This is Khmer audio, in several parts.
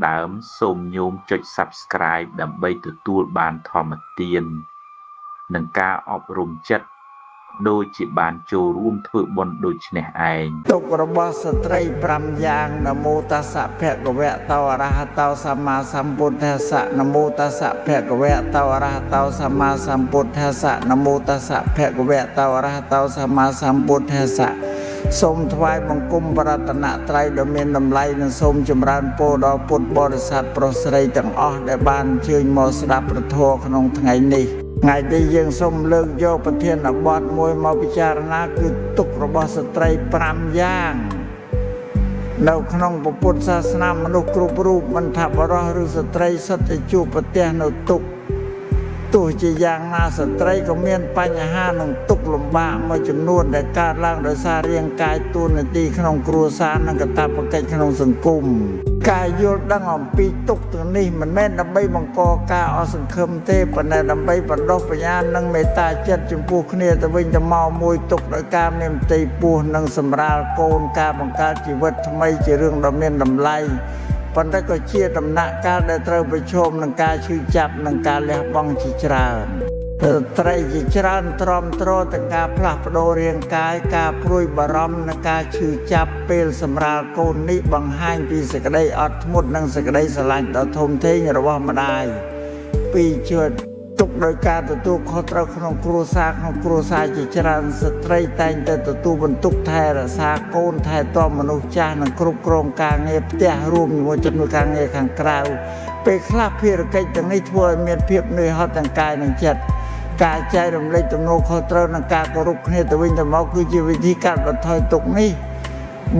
ដើមសូមញោមចុច Subscribe ដើម្បីទទួលបានធម្មទាននិងការអប់រំចិត្តដូចជាបានចូលរួមធ្វើបុណ្យដូចនេះឯងទុករបស់ស្ត្រី5យ៉ាងនមោតស្សៈភគវៈតោអរហតោសម្មាសម្ពុទ្ធស្សៈនមោតស្សៈភគវៈតោអរហតោសម្មាសម្ពុទ្ធស្សៈនមោតស្សៈភគវៈតោអរហតោសម្មាសម្ពុទ្ធស្សៈសូមថ្វាយបង្គំបរតនត្រ័យដ៏មានតម្លៃនិងសូមចម្រើនពរដល់ពុទ្ធបរិស័ទប្រុសស្រីទាំងអស់ដែលបានអញ្ជើញមកស្ដាប់ព្រះធម៌ក្នុងថ្ងៃនេះថ្ងៃនេះយើងសូមលើកយកប្រធានបទមួយមកពិចារណាគឺទុក្ខរបស់ស្ត្រី5យ៉ាងនៅក្នុងពុទ្ធសាសនាមនុស្សគ្រប់រូបមិនថាបុរសឬស្ត្រីសុទ្ធតែជួបប្រទះនៅទុក្ខទោះជាយ៉ាងណាស្ត្រីក៏មានបញ្ហានិងទុក្ខលំបាកមួយចំនួនដែលកើតឡើងដោយសាររាងកាយតួនាទីក្នុងគ្រួសារនិងកាតព្វកិច្ចក្នុងសង្គមការយល់ដឹងអំពីទុក្ខទាំងនេះមិនមែនដើម្បីបង្កការអស់សង្ឃឹមទេប៉ុន្តែដើម្បីបណ្ដុះបញ្ញានិងមេត្តាចិត្តចំពោះគ្នាទៅវិញទៅមកមួយទុក្ខដោយការមានផ្ទៃពោះនិងសម្រាលកូនការបង្កើតជីវិតថ្មីជារឿងដ៏មានតម្លៃប៉ុន្តែក៏ជាដំណាក់កាលដែលត្រូវប្រឈមនឹងការឈឺចាប់និងការលះបង់ជាច្រើនស្ត្រីជាច្រើនទ្រាំទ្រទៅការផ្លាស់ប្ដូររាងកាយការព្រួយបារម្ភនិងការឈឺចាប់ពេលសម្រាលកូននេះបង្ហាញពីសេចក្តីអត់ធ្មត់និងសេចក្តីស្រឡាញ់ដ៏ធំធេងរបស់ម្ដាយពីជួយទុកដោយការទទួលខុសត្រូវក្នុងគ្រួសារជាច្រើនស្ត្រីតែងតែទទួលបន្ទុកថែរក្សាកូនថែទាំមនុស្សចាស់និងគ្រប់គ្រងការងារផ្ទះរួមជាមួយជាមួយការងារខាងក្រៅពេលខ្លះភារកិច្ចទាំងនេះធ្វើឲ្យមានភាពនឿយហត់ទាំងកាយនិងចិត្តការចែករំលែកទំនួលខុសត្រូវនិងការគោរពគ្នាទៅវិញទៅមកគឺជាវិធីកាត់បន្ថយទុក្ខនេះ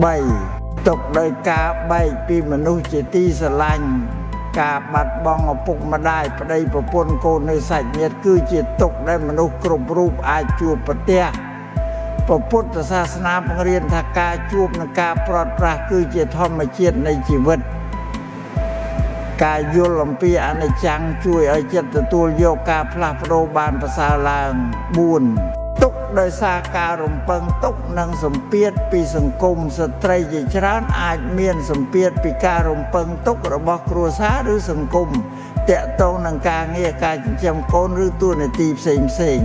3ទុក្ខដោយការបែកពីមនុស្សជាទីស្រឡាញ់ការបាត់បង់ឪពុកម្ដាយប្តីប្រពន្ធកូននៅសាច់ញាតិគឺជាទុក្ខដែលមនុស្សគ្រប់រូបអាចជួបប្រទះពុទ្ធសាសនាបង្រៀនថាការជួបនិងការព្រាត់ប្រាសគឺជាធម្មជាតិនៃជីវិតការយល់អំពីអនិច្ចំជួយឲ្យចិត្តទទួលយកការផ្លាស់ប្ដូរបានប្រសើរឡើង4ទុក្ខដោយសារការរំពឹងទុកនិងសម្ពាធពីសង្គមស្ត្រីជាច្រើនអាចមានសម្ពាធពីការរំពឹងទុករបស់គ្រួសារឬសង្គមតាក់ទងនឹងការងារការចិញ្ចឹមកូនឬតួនាទីផ្សេង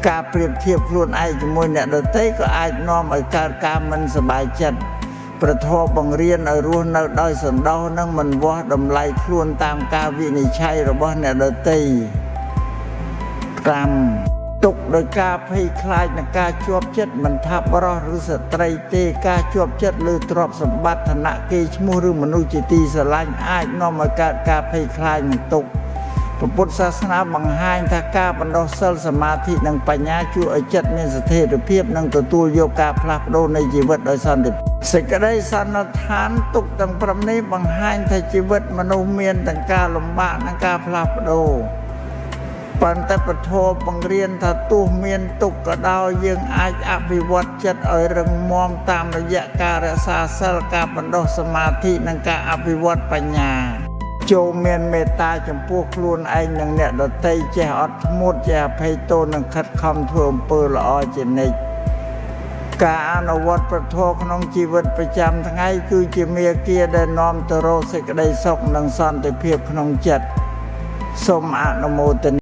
ការប្រៀបធៀបខ្លួនឯងជាមួយអ្នកដទៃក៏អាចនាំឲ្យកើតការមិនសប្បាយចិត្តព្រះធម៌បង្រៀនឲ្យរស់នៅដោយសន្តោសនិងមិនវាស់តម្លៃខ្លួនតាមការវិនិច្ឆ័យរបស់អ្នកដទៃ5ទុក្ខដោយការភ័យខ្លាចនិងការជាប់ចិត្តមិនថាបុរសឬស្ត្រីទេការជាប់ចិត្តលើទ្រព្យសម្បត្តិឋានៈកេរ្តិ៍ឈ្មោះឬមនុស្សជាទីស្រឡាញ់អាចនាំឲ្យកើតការភ័យខ្លាចនិងទុក្ខពុទ្ធសាសនាបង្ហាញថាការបណ្ដុះសិលសមាធិនិងបញ្ញាជួយឲ្យចិត្តមានស្ថិរភាពនិងទទួលយកការផ្លាស់ប្ដូរនៃជីវិតដោយសន្តិភាពសេចក្តីសន្និដ្ឋានទុក្ខទាំង5នេះបង្ហាញថាជីវិតមនុស្សមានទាំងការលំបាកនិងការផ្លាស់ប្ដូរប៉ុន្តែពធបង្រៀនថាទោះមានទុក្ខក៏ដោយយើងអាចអភិវឌ្ឍចិត្តឲ្យរឹងមាំតាមរយៈការរក្សាសិលការបណ្ដុះសមាធិនិងការអភិវឌ្ឍបញ្ញាចូលមានមេត្តាចំពោះខ្លួនឯងនិងអ្នកដទៃចេះអត់ធ្មត់ចេះអភ័យទោសនិងខិតខំធ្វើអំពើល្អជានិច្ចការអនុវត្តព្រះធម៌ក្នុងជីវិតប្រចាំថ្ងៃគឺជាមាគ៌ាដែលនាំទៅរកសេចក្តីសុខនិងសន្តិភាពក្នុងចិត្តសូមអនុមោទនា